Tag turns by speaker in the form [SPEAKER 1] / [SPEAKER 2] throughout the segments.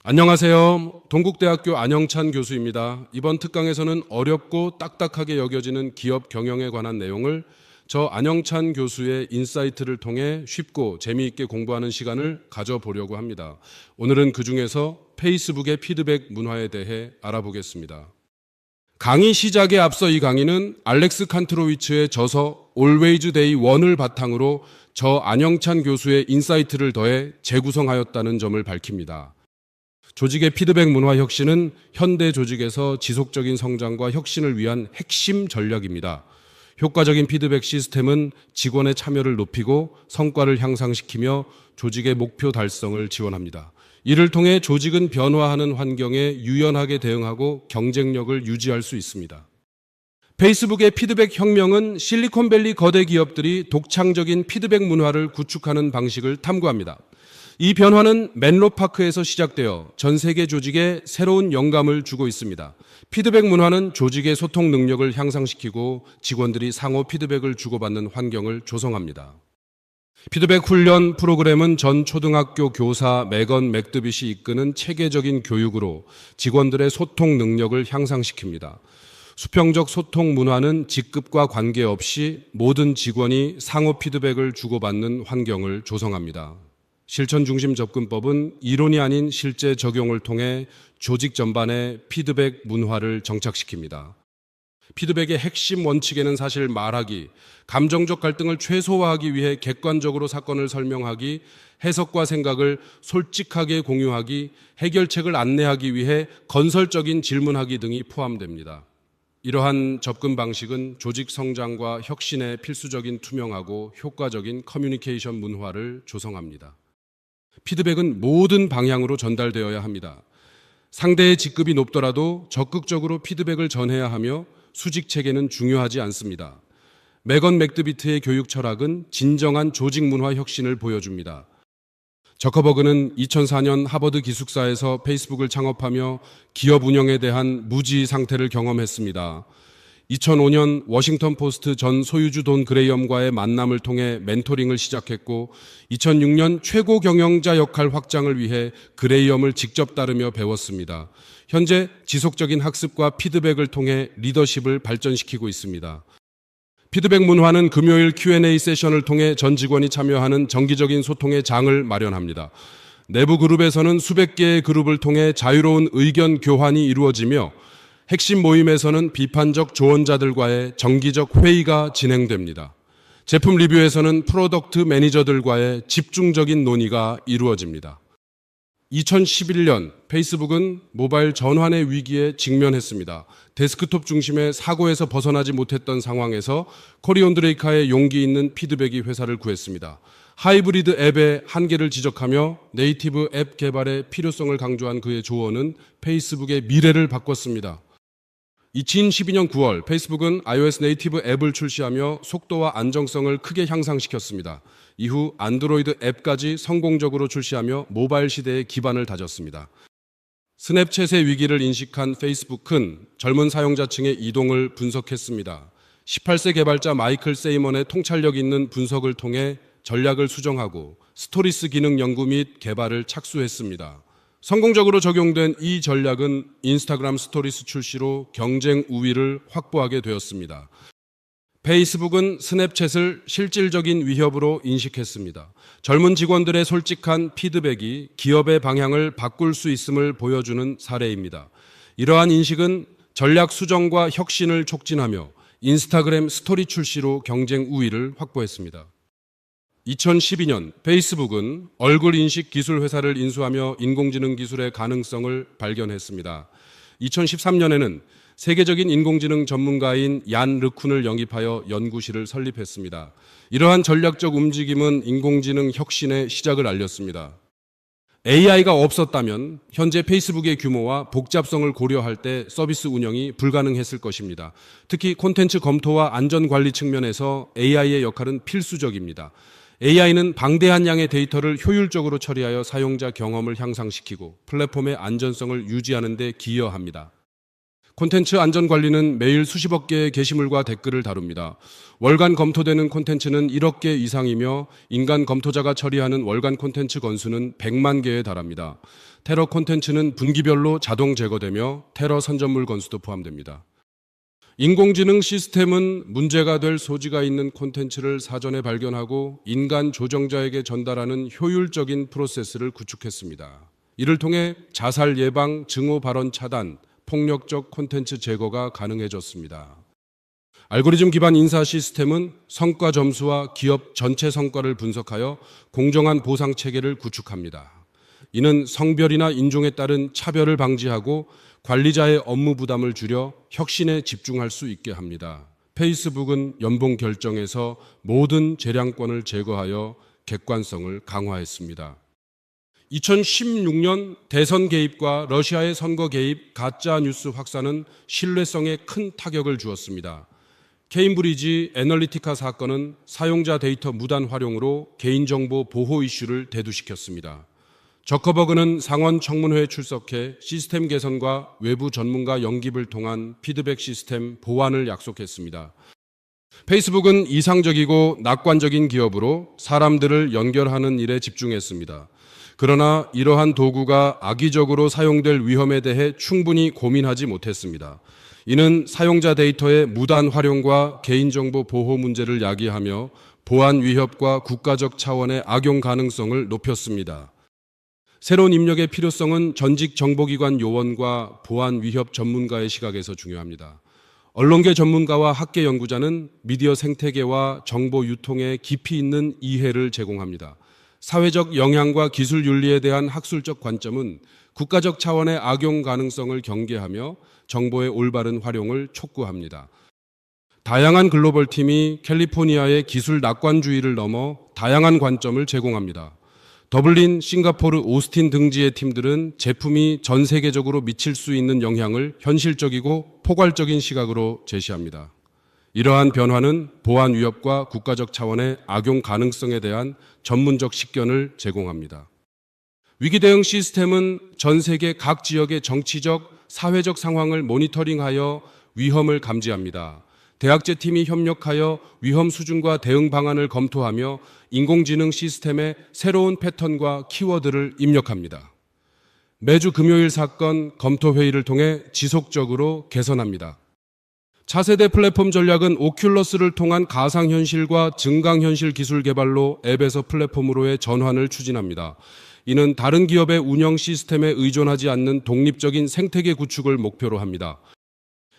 [SPEAKER 1] 안녕하세요. 동국대학교 안영찬 교수입니다. 이번 특강에서는 어렵고 딱딱하게 여겨지는 기업 경영에 관한 내용을 저 안영찬 교수의 인사이트를 통해 쉽고 재미있게 공부하는 시간을 가져보려고 합니다. 오늘은 그중에서 페이스북의 피드백 문화에 대해 알아보겠습니다. 강의 시작에 앞서 이 강의는 알렉스 칸트로위츠의 저서 Always Day 1을 바탕으로 저 안영찬 교수의 인사이트를 더해 재구성하였다는 점을 밝힙니다. 조직의 피드백 문화 혁신은 현대 조직에서 지속적인 성장과 혁신을 위한 핵심 전략입니다. 효과적인 피드백 시스템은 직원의 참여를 높이고 성과를 향상시키며 조직의 목표 달성을 지원합니다. 이를 통해 조직은 변화하는 환경에 유연하게 대응하고 경쟁력을 유지할 수 있습니다. 페이스북의 피드백 혁명은 실리콘밸리 거대 기업들이 독창적인 피드백 문화를 구축하는 방식을 탐구합니다. 이 변화는 맨로파크에서 시작되어 전 세계 조직에 새로운 영감을 주고 있습니다. 피드백 문화는 조직의 소통 능력을 향상시키고 직원들이 상호 피드백을 주고받는 환경을 조성합니다. 피드백 훈련 프로그램은 전 초등학교 교사 매건 맥드빗이 이끄는 체계적인 교육으로 직원들의 소통 능력을 향상시킵니다. 수평적 소통 문화는 직급과 관계없이 모든 직원이 상호 피드백을 주고받는 환경을 조성합니다. 실천 중심 접근법은 이론이 아닌 실제 적용을 통해 조직 전반에 피드백 문화를 정착시킵니다. 피드백의 핵심 원칙에는 사실 말하기, 감정적 갈등을 최소화하기 위해 객관적으로 사건을 설명하기, 해석과 생각을 솔직하게 공유하기, 해결책을 안내하기 위해 건설적인 질문하기 등이 포함됩니다. 이러한 접근 방식은 조직 성장과 혁신에 필수적인 투명하고 효과적인 커뮤니케이션 문화를 조성합니다. 피드백은 모든 방향으로 전달되어야 합니다. 상대의 직급이 높더라도 적극적으로 피드백을 전해야 하며 수직 체계는 중요하지 않습니다. 매건 맥드비트의 교육 철학은 진정한 조직 문화 혁신을 보여줍니다. 저커버그는 2004년 하버드 기숙사에서 페이스북을 창업하며 기업 운영에 대한 무지 상태를 경험했습니다. 2005년 워싱턴 포스트 전 소유주 돈 그레이엄과의 만남을 통해 멘토링을 시작했고 2006년 최고 경영자 역할 확장을 위해 그레이엄을 직접 따르며 배웠습니다. 현재 지속적인 학습과 피드백을 통해 리더십을 발전시키고 있습니다. 피드백 문화는 금요일 Q&A 세션을 통해 전 직원이 참여하는 정기적인 소통의 장을 마련합니다. 내부 그룹에서는 수백 개의 그룹을 통해 자유로운 의견 교환이 이루어지며 핵심 모임에서는 비판적 조언자들과의 정기적 회의가 진행됩니다. 제품 리뷰에서는 프로덕트 매니저들과의 집중적인 논의가 이루어집니다. 2011년 페이스북은 모바일 전환의 위기에 직면했습니다. 데스크톱 중심의 사고에서 벗어나지 못했던 상황에서 코리온 드레이카의 용기 있는 피드백이 회사를 구했습니다. 하이브리드 앱의 한계를 지적하며 네이티브 앱 개발의 필요성을 강조한 그의 조언은 페이스북의 미래를 바꿨습니다. 2012년 9월 페이스북은 iOS 네이티브 앱을 출시하며 속도와 안정성을 크게 향상시켰습니다. 이후 안드로이드 앱까지 성공적으로 출시하며 모바일 시대의 기반을 다졌습니다. 스냅챗의 위기를 인식한 페이스북은 젊은 사용자층의 이동을 분석했습니다. 18세 개발자 마이클 세이먼의 통찰력 있는 분석을 통해 전략을 수정하고 스토리스 기능 연구 및 개발을 착수했습니다. 성공적으로 적용된 이 전략은 인스타그램 스토리스 출시로 경쟁 우위를 확보하게 되었습니다. 페이스북은 스냅챗을 실질적인 위협으로 인식했습니다. 젊은 직원들의 솔직한 피드백이 기업의 방향을 바꿀 수 있음을 보여주는 사례입니다. 이러한 인식은 전략 수정과 혁신을 촉진하며 인스타그램 스토리 출시로 경쟁 우위를 확보했습니다. 2012년 페이스북은 얼굴 인식 기술 회사를 인수하며 인공지능 기술의 가능성을 발견했습니다. 2013년에는 세계적인 인공지능 전문가인 얀 르쿤을 영입하여 연구실을 설립했습니다. 이러한 전략적 움직임은 인공지능 혁신의 시작을 알렸습니다. AI가 없었다면 현재 페이스북의 규모와 복잡성을 고려할 때 서비스 운영이 불가능했을 것입니다. 특히 콘텐츠 검토와 안전관리 측면에서 AI의 역할은 필수적입니다. AI는 방대한 양의 데이터를 효율적으로 처리하여 사용자 경험을 향상시키고 플랫폼의 안전성을 유지하는 데 기여합니다. 콘텐츠 안전관리는 매일 수십억 개의 게시물과 댓글을 다룹니다. 월간 검토되는 콘텐츠는 1억 개 이상이며 인간 검토자가 처리하는 월간 콘텐츠 건수는 100만 개에 달합니다. 테러 콘텐츠는 분기별로 자동 제거되며 테러 선전물 건수도 포함됩니다. 인공지능 시스템은 문제가 될 소지가 있는 콘텐츠를 사전에 발견하고 인간 조정자에게 전달하는 효율적인 프로세스를 구축했습니다. 이를 통해 자살 예방, 증오 발언 차단, 폭력적 콘텐츠 제거가 가능해졌습니다. 알고리즘 기반 인사 시스템은 성과 점수와 기업 전체 성과를 분석하여 공정한 보상 체계를 구축합니다. 이는 성별이나 인종에 따른 차별을 방지하고 관리자의 업무 부담을 줄여 혁신에 집중할 수 있게 합니다. 페이스북은 연봉 결정에서 모든 재량권을 제거하여 객관성을 강화했습니다. 2016년 대선 개입과 러시아의 선거 개입, 가짜 뉴스 확산은 신뢰성에 큰 타격을 주었습니다. 케임브리지 애널리티카 사건은 사용자 데이터 무단 활용으로 개인정보 보호 이슈를 대두시켰습니다. 저커버그는 상원 청문회에 출석해 시스템 개선과 외부 전문가 영입을 통한 피드백 시스템 보완을 약속했습니다. 페이스북은 이상적이고 낙관적인 기업으로 사람들을 연결하는 일에 집중했습니다. 그러나 이러한 도구가 악의적으로 사용될 위험에 대해 충분히 고민하지 못했습니다. 이는 사용자 데이터의 무단 활용과 개인정보 보호 문제를 야기하며 보안 위협과 국가적 차원의 악용 가능성을 높였습니다. 새로운 입력의 필요성은 전직 정보기관 요원과 보안 위협 전문가의 시각에서 중요합니다. 언론계 전문가와 학계 연구자는 미디어 생태계와 정보 유통에 깊이 있는 이해를 제공합니다. 사회적 영향과 기술 윤리에 대한 학술적 관점은 국가적 차원의 악용 가능성을 경계하며 정보의 올바른 활용을 촉구합니다. 다양한 글로벌 팀이 캘리포니아의 기술 낙관주의를 넘어 다양한 관점을 제공합니다. 더블린, 싱가포르, 오스틴 등지의 팀들은 제품이 전 세계적으로 미칠 수 있는 영향을 현실적이고 포괄적인 시각으로 제시합니다. 이러한 변화는 보안 위협과 국가적 차원의 악용 가능성에 대한 전문적 식견을 제공합니다. 위기 대응 시스템은 전 세계 각 지역의 정치적, 사회적 상황을 모니터링하여 위험을 감지합니다. 대학제 팀이 협력하여 위험 수준과 대응 방안을 검토하며 인공지능 시스템에 새로운 패턴과 키워드를 입력합니다. 매주 금요일 사건 검토 회의를 통해 지속적으로 개선합니다. 차세대 플랫폼 전략은 오큘러스를 통한 가상현실과 증강현실 기술 개발로 앱에서 플랫폼으로의 전환을 추진합니다. 이는 다른 기업의 운영 시스템에 의존하지 않는 독립적인 생태계 구축을 목표로 합니다.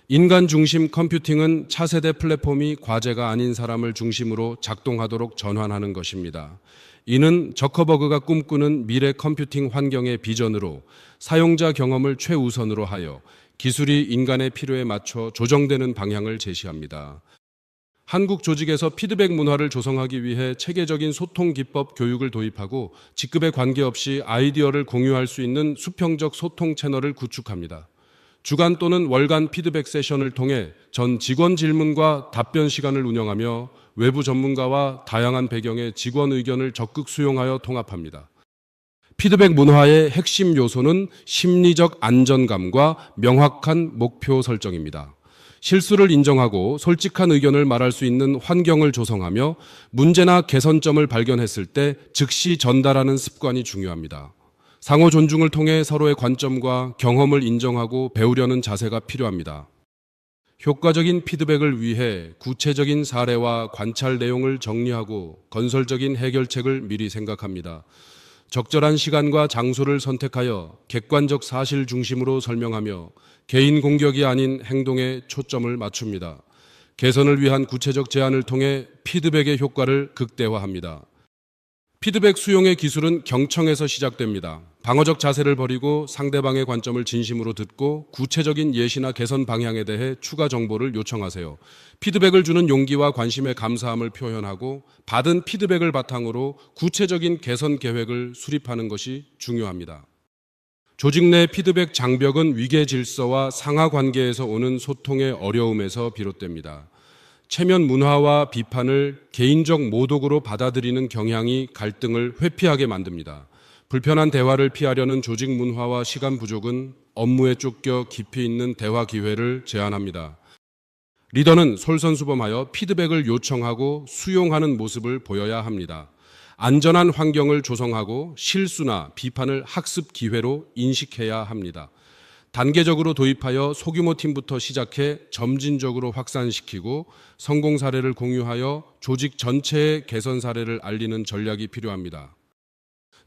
[SPEAKER 1] 인간 중심 컴퓨팅은 차세대 플랫폼이 과제가 아닌 사람을 중심으로 작동하도록 전환하는 것입니다. 이는 저커버그가 꿈꾸는 미래 컴퓨팅 환경의 비전으로 사용자 경험을 최우선으로 하여 기술이 인간의 필요에 맞춰 조정되는 방향을 제시합니다. 한국 조직에서 피드백 문화를 조성하기 위해 체계적인 소통 기법 교육을 도입하고 직급에 관계없이 아이디어를 공유할 수 있는 수평적 소통 채널을 구축합니다. 주간 또는 월간 피드백 세션을 통해 전 직원 질문과 답변 시간을 운영하며 외부 전문가와 다양한 배경의 직원 의견을 적극 수용하여 통합합니다. 피드백 문화의 핵심 요소는 심리적 안전감과 명확한 목표 설정입니다. 실수를 인정하고 솔직한 의견을 말할 수 있는 환경을 조성하며 문제나 개선점을 발견했을 때 즉시 전달하는 습관이 중요합니다. 상호 존중을 통해 서로의 관점과 경험을 인정하고 배우려는 자세가 필요합니다. 효과적인 피드백을 위해 구체적인 사례와 관찰 내용을 정리하고 건설적인 해결책을 미리 생각합니다. 적절한 시간과 장소를 선택하여 객관적 사실 중심으로 설명하며 개인 공격이 아닌 행동에 초점을 맞춥니다. 개선을 위한 구체적 제안을 통해 피드백의 효과를 극대화합니다. 피드백 수용의 기술은 경청에서 시작됩니다. 방어적 자세를 버리고 상대방의 관점을 진심으로 듣고 구체적인 예시나 개선 방향에 대해 추가 정보를 요청하세요. 피드백을 주는 용기와 관심에 감사함을 표현하고 받은 피드백을 바탕으로 구체적인 개선 계획을 수립하는 것이 중요합니다. 조직 내 피드백 장벽은 위계 질서와 상하 관계에서 오는 소통의 어려움에서 비롯됩니다. 체면 문화와 비판을 개인적 모독으로 받아들이는 경향이 갈등을 회피하게 만듭니다. 불편한 대화를 피하려는 조직 문화와 시간 부족은 업무에 쫓겨 깊이 있는 대화 기회를 제한합니다. 리더는 솔선수범하여 피드백을 요청하고 수용하는 모습을 보여야 합니다. 안전한 환경을 조성하고 실수나 비판을 학습 기회로 인식해야 합니다. 단계적으로 도입하여 소규모 팀부터 시작해 점진적으로 확산시키고 성공 사례를 공유하여 조직 전체의 개선 사례를 알리는 전략이 필요합니다.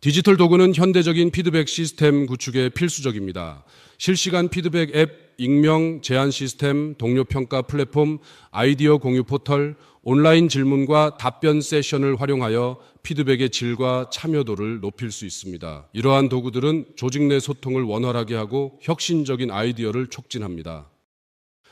[SPEAKER 1] 디지털 도구는 현대적인 피드백 시스템 구축에 필수적입니다. 실시간 피드백 앱, 익명 제한 시스템, 동료 평가 플랫폼, 아이디어 공유 포털, 온라인 질문과 답변 세션을 활용하여 피드백의 질과 참여도를 높일 수 있습니다. 이러한 도구들은 조직 내 소통을 원활하게 하고 혁신적인 아이디어를 촉진합니다.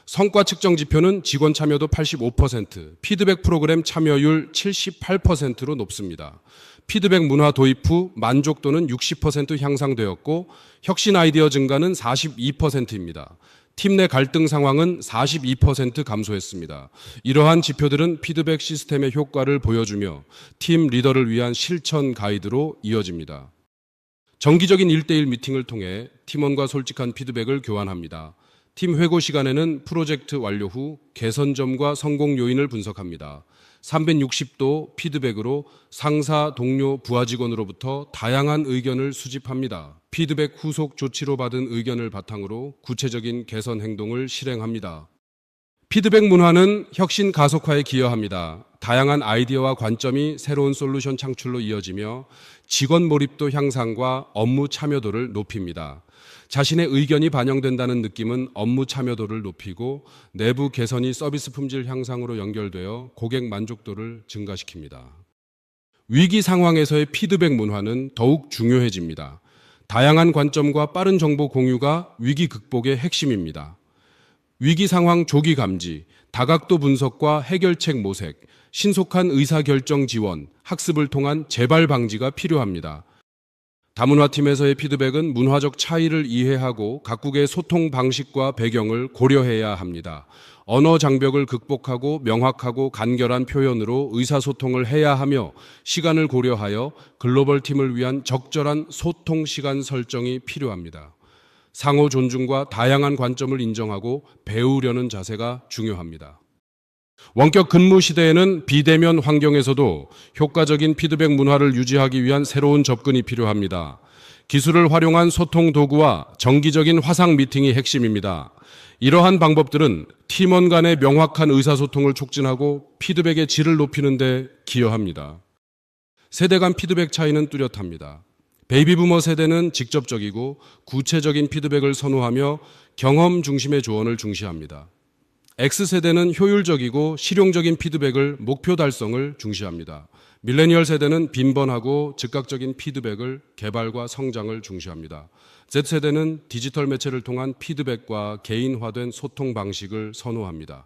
[SPEAKER 1] 성과 측정 지표는 직원 참여도 85%, 피드백 프로그램 참여율 78%로 높습니다. 피드백 문화 도입 후 만족도는 60% 향상되었고 혁신 아이디어 증가는 42%입니다. 팀 내 갈등 상황은 42% 감소했습니다. 이러한 지표들은 피드백 시스템의 효과를 보여주며 팀 리더를 위한 실천 가이드로 이어집니다. 정기적인 1대1 미팅을 통해 팀원과 솔직한 피드백을 교환합니다. 팀 회고 시간에는 프로젝트 완료 후 개선점과 성공 요인을 분석합니다. 360도 피드백으로 상사, 동료, 부하 직원으로부터 다양한 의견을 수집합니다. 피드백 후속 조치로 받은 의견을 바탕으로 구체적인 개선 행동을 실행합니다. 피드백 문화는 혁신 가속화에 기여합니다. 다양한 아이디어와 관점이 새로운 솔루션 창출로 이어지며 직원 몰입도 향상과 업무 참여도를 높입니다. 자신의 의견이 반영된다는 느낌은 업무 참여도를 높이고 내부 개선이 서비스 품질 향상으로 연결되어 고객 만족도를 증가시킵니다. 위기 상황에서의 피드백 문화는 더욱 중요해집니다. 다양한 관점과 빠른 정보 공유가 위기 극복의 핵심입니다. 위기 상황 조기 감지, 다각도 분석과 해결책 모색, 신속한 의사결정 지원, 학습을 통한 재발 방지가 필요합니다. 다문화팀에서의 피드백은 문화적 차이를 이해하고 각국의 소통 방식과 배경을 고려해야 합니다. 언어 장벽을 극복하고 명확하고 간결한 표현으로 의사소통을 해야 하며 시간을 고려하여 글로벌 팀을 위한 적절한 소통 시간 설정이 필요합니다. 상호 존중과 다양한 관점을 인정하고 배우려는 자세가 중요합니다. 원격 근무 시대에는 비대면 환경에서도 효과적인 피드백 문화를 유지하기 위한 새로운 접근이 필요합니다. 기술을 활용한 소통 도구와 정기적인 화상 미팅이 핵심입니다. 이러한 방법들은 팀원 간의 명확한 의사소통을 촉진하고 피드백의 질을 높이는 데 기여합니다. 세대 간 피드백 차이는 뚜렷합니다. 베이비부머 세대는 직접적이고 구체적인 피드백을 선호하며 경험 중심의 조언을 중시합니다. X세대는 효율적이고 실용적인 피드백을 목표 달성을 중시합니다. 밀레니얼 세대는 빈번하고 즉각적인 피드백을 개발과 성장을 중시합니다. Z세대는 디지털 매체를 통한 피드백과 개인화된 소통 방식을 선호합니다.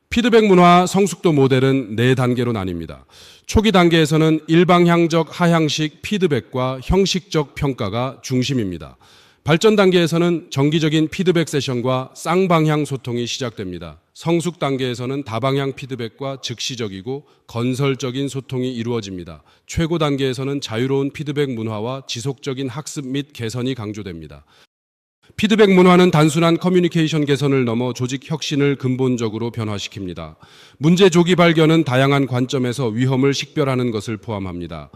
[SPEAKER 1] 피드백 문화 성숙도 모델은 4단계로 나뉩니다. 초기 단계에서는 일방향적 하향식 피드백과 형식적 평가가 중심입니다. 발전 단계에서는 정기적인 피드백 세션과 쌍방향 소통이 시작됩니다. 성숙 단계에서는 다방향 피드백과 즉시적이고 건설적인 소통이 이루어집니다. 최고 단계에서는 자유로운 피드백 문화와 지속적인 학습 및 개선이 강조됩니다. 피드백 문화는 단순한 커뮤니케이션 개선을 넘어 조직 혁신을 근본적으로 변화시킵니다. 문제 조기 발견은 다양한 관점에서 위험을 식별하는 것을 포함합니다.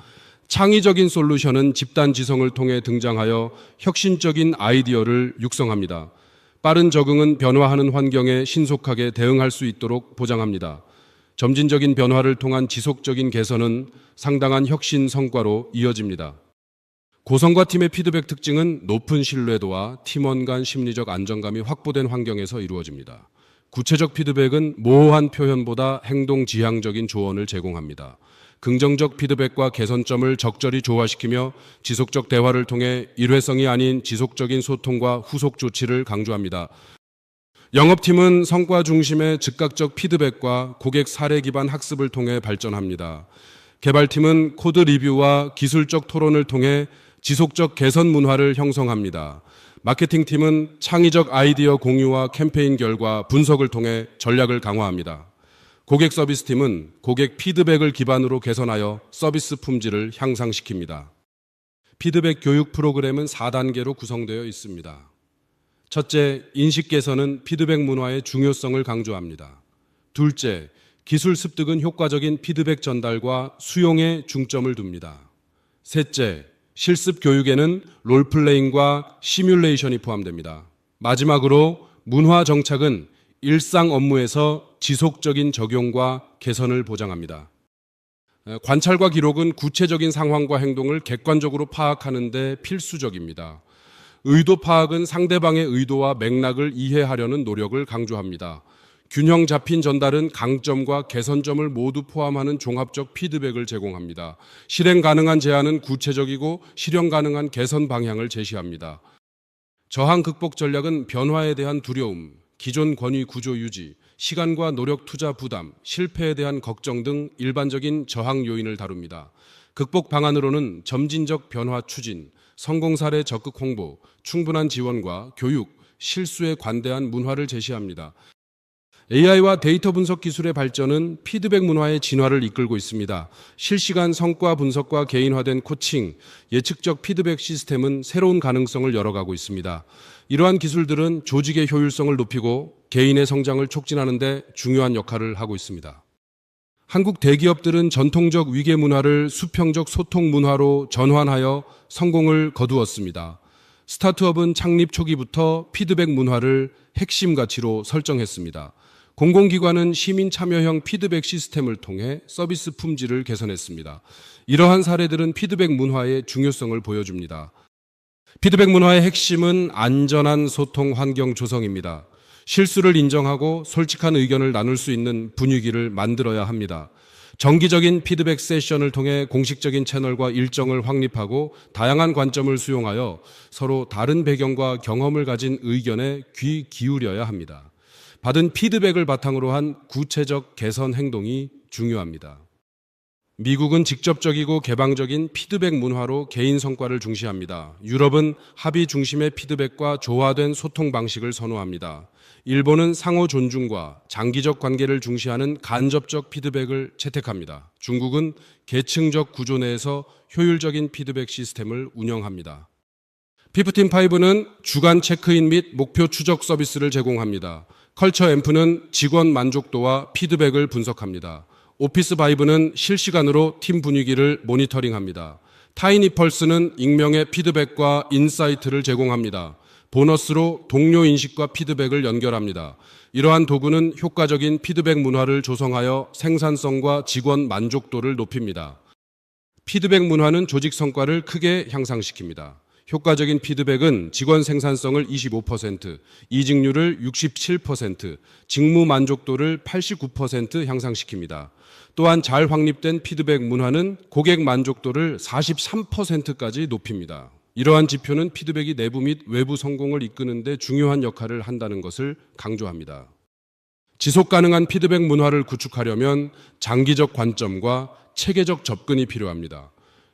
[SPEAKER 1] 창의적인 솔루션은 집단 지성을 통해 등장하여 혁신적인 아이디어를 육성합니다. 빠른 적응은 변화하는 환경에 신속하게 대응할 수 있도록 보장합니다. 점진적인 변화를 통한 지속적인 개선은 상당한 혁신 성과로 이어집니다. 고성과 팀의 피드백 특징은 높은 신뢰도와 팀원 간 심리적 안정감이 확보된 환경에서 이루어집니다. 구체적 피드백은 모호한 표현보다 행동 지향적인 조언을 제공합니다. 긍정적 피드백과 개선점을 적절히 조화시키며 지속적 대화를 통해 일회성이 아닌 지속적인 소통과 후속 조치를 강조합니다. 영업팀은 성과 중심의 즉각적 피드백과 고객 사례 기반 학습을 통해 발전합니다. 개발팀은 코드 리뷰와 기술적 토론을 통해 지속적 개선 문화를 형성합니다. 마케팅팀은 창의적 아이디어 공유와 캠페인 결과 분석을 통해 전략을 강화합니다. 고객 서비스팀은 고객 피드백을 기반으로 개선하여 서비스 품질을 향상시킵니다. 피드백 교육 프로그램은 4단계로 구성되어 있습니다. 첫째, 인식 개선은 피드백 문화의 중요성을 강조합니다. 둘째, 기술 습득은 효과적인 피드백 전달과 수용에 중점을 둡니다. 셋째, 실습 교육에는 롤플레잉과 시뮬레이션이 포함됩니다. 마지막으로 문화 정착은 일상 업무에서 지속적인 적용과 개선을 보장합니다. 관찰과 기록은 구체적인 상황과 행동을 객관적으로 파악하는 데 필수적입니다. 의도 파악은 상대방의 의도와 맥락을 이해하려는 노력을 강조합니다. 균형 잡힌 전달은 강점과 개선점을 모두 포함하는 종합적 피드백을 제공합니다. 실행 가능한 제안은 구체적이고 실현 가능한 개선 방향을 제시합니다. 저항 극복 전략은 변화에 대한 두려움, 기존 권위 구조 유지, 시간과 노력 투자 부담, 실패에 대한 걱정 등 일반적인 저항 요인을 다룹니다. 극복 방안으로는 점진적 변화 추진, 성공 사례 적극 홍보, 충분한 지원과 교육, 실수에 관대한 문화를 제시합니다. AI와 데이터 분석 기술의 발전은 피드백 문화의 진화를 이끌고 있습니다. 실시간 성과 분석과 개인화된 코칭, 예측적 피드백 시스템은 새로운 가능성을 열어가고 있습니다. 이러한 기술들은 조직의 효율성을 높이고 개인의 성장을 촉진하는 데 중요한 역할을 하고 있습니다. 한국 대기업들은 전통적 위계 문화를 수평적 소통 문화로 전환하여 성공을 거두었습니다. 스타트업은 창립 초기부터 피드백 문화를 핵심 가치로 설정했습니다. 공공기관은 시민 참여형 피드백 시스템을 통해 서비스 품질을 개선했습니다. 이러한 사례들은 피드백 문화의 중요성을 보여줍니다. 피드백 문화의 핵심은 안전한 소통 환경 조성입니다. 실수를 인정하고 솔직한 의견을 나눌 수 있는 분위기를 만들어야 합니다. 정기적인 피드백 세션을 통해 공식적인 채널과 일정을 확립하고 다양한 관점을 수용하여 서로 다른 배경과 경험을 가진 의견에 귀 기울여야 합니다. 받은 피드백을 바탕으로 한 구체적 개선 행동이 중요합니다. 미국은 직접적이고 개방적인 피드백 문화로 개인 성과를 중시합니다. 유럽은 합의 중심의 피드백과 조화된 소통 방식을 선호합니다. 일본은 상호 존중과 장기적 관계를 중시하는 간접적 피드백을 채택합니다. 중국은 계층적 구조 내에서 효율적인 피드백 시스템을 운영합니다. 피프틴5는 주간 체크인 및 목표 추적 서비스를 제공합니다. 컬처 앰프는 직원 만족도와 피드백을 분석합니다. 오피스 바이브는 실시간으로 팀 분위기를 모니터링합니다. 타이니 펄스는 익명의 피드백과 인사이트를 제공합니다. 보너스로 동료 인식과 피드백을 연결합니다. 이러한 도구는 효과적인 피드백 문화를 조성하여 생산성과 직원 만족도를 높입니다. 피드백 문화는 조직 성과를 크게 향상시킵니다. 효과적인 피드백은 직원 생산성을 25%, 이직률을 67%, 직무 만족도를 89% 향상시킵니다. 또한 잘 확립된 피드백 문화는 고객 만족도를 43%까지 높입니다. 이러한 지표는 피드백이 내부 및 외부 성공을 이끄는 데 중요한 역할을 한다는 것을 강조합니다. 지속 가능한 피드백 문화를 구축하려면 장기적 관점과 체계적 접근이 필요합니다.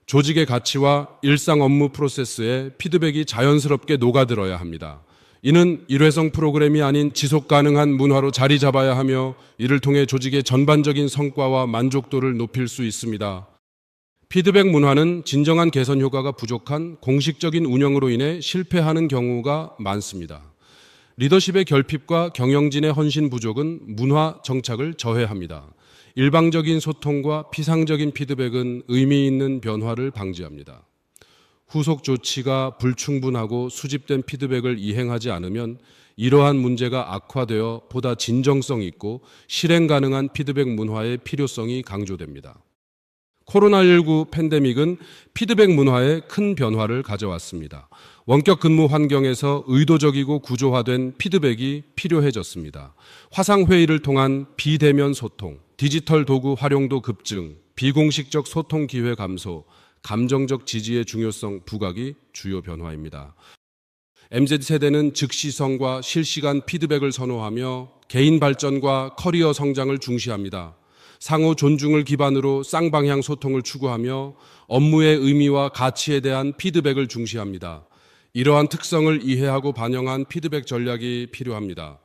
[SPEAKER 1] 조직의 가치와 일상 업무 프로세스에 피드백이 자연스럽게 녹아들어야 합니다. 이는 일회성 프로그램이 아닌 지속 가능한 문화로 자리 잡아야 하며 이를 통해 조직의 전반적인 성과와 만족도를 높일 수 있습니다. 피드백 문화는 진정한 개선 효과가 부족한 공식적인 운영으로 인해 실패하는 경우가 많습니다. 리더십의 결핍과 경영진의 헌신 부족은 문화 정착을 저해합니다. 일방적인 소통과 피상적인 피드백은 의미 있는 변화를 방지합니다. 후속 조치가 불충분하고 수집된 피드백을 이행하지 않으면 이러한 문제가 악화되어 보다 진정성 있고 실행 가능한 피드백 문화의 필요성이 강조됩니다. 코로나19 팬데믹은 피드백 문화에 큰 변화를 가져왔습니다. 원격 근무 환경에서 의도적이고 구조화된 피드백이 필요해졌습니다. 화상회의를 통한 비대면 소통, 디지털 도구 활용도 급증, 비공식적 소통 기회 감소, 감정적 지지의 중요성 부각이 주요 변화입니다. MZ세대는 즉시성과 실시간 피드백을 선호하며 개인 발전과 커리어 성장을 중시합니다. 상호 존중을 기반으로 쌍방향 소통을 추구하며 업무의 의미와 가치에 대한 피드백을 중시합니다. 이러한 특성을 이해하고 반영한 피드백 전략이 필요합니다.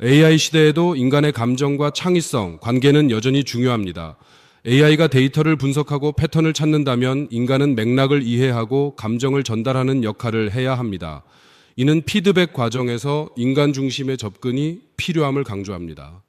[SPEAKER 1] AI 시대에도 인간의 감정과 창의성, 관계는 여전히 중요합니다. AI가 데이터를 분석하고 패턴을 찾는다면 인간은 맥락을 이해하고 감정을 전달하는 역할을 해야 합니다. 이는 피드백 과정에서 인간 중심의 접근이 필요함을 강조합니다.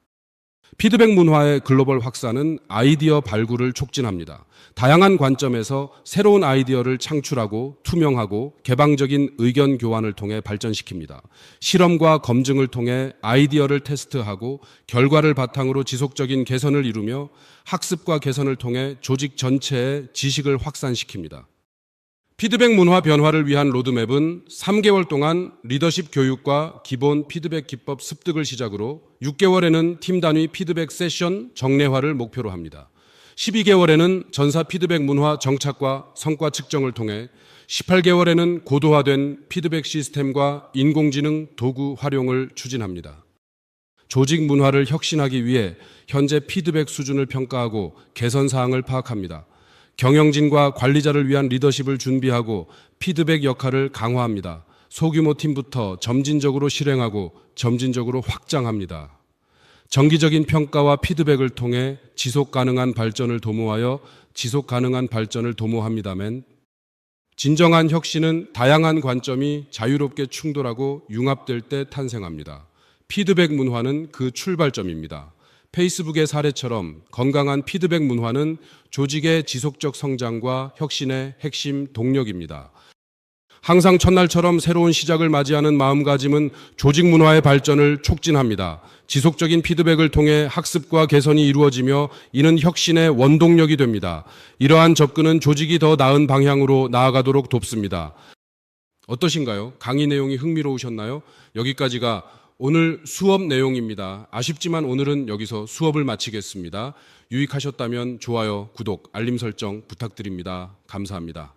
[SPEAKER 1] 피드백 문화의 글로벌 확산은 아이디어 발굴을 촉진합니다. 다양한 관점에서 새로운 아이디어를 창출하고 투명하고 개방적인 의견 교환을 통해 발전시킵니다. 실험과 검증을 통해 아이디어를 테스트하고 결과를 바탕으로 지속적인 개선을 이루며 학습과 개선을 통해 조직 전체의 지식을 확산시킵니다. 피드백 문화 변화를 위한 로드맵은 3개월 동안 리더십 교육과 기본 피드백 기법 습득을 시작으로 6개월에는 팀 단위 피드백 세션 정례화를 목표로 합니다. 12개월에는 전사 피드백 문화 정착과 성과 측정을 통해 18개월에는 고도화된 피드백 시스템과 인공지능 도구 활용을 추진합니다. 조직 문화를 혁신하기 위해 현재 피드백 수준을 평가하고 개선 사항을 파악합니다. 경영진과 관리자를 위한 리더십을 준비하고 피드백 역할을 강화합니다. 소규모 팀부터 점진적으로 실행하고 점진적으로 확장합니다. 정기적인 평가와 피드백을 통해 지속 가능한 발전을 도모하여 지속 가능한 발전을 도모합니다만 진정한 혁신은 다양한 관점이 자유롭게 충돌하고 융합될 때 탄생합니다. 피드백 문화는 그 출발점입니다. 페이스북의 사례처럼 건강한 피드백 문화는 조직의 지속적 성장과 혁신의 핵심 동력입니다. 항상 첫날처럼 새로운 시작을 맞이하는 마음가짐은 조직 문화의 발전을 촉진합니다. 지속적인 피드백을 통해 학습과 개선이 이루어지며 이는 혁신의 원동력이 됩니다. 이러한 접근은 조직이 더 나은 방향으로 나아가도록 돕습니다. 어떠신가요? 강의 내용이 흥미로우셨나요? 여기까지가 오늘 수업 내용입니다. 아쉽지만 오늘은 여기서 수업을 마치겠습니다. 유익하셨다면 좋아요, 구독, 알림 설정 부탁드립니다. 감사합니다.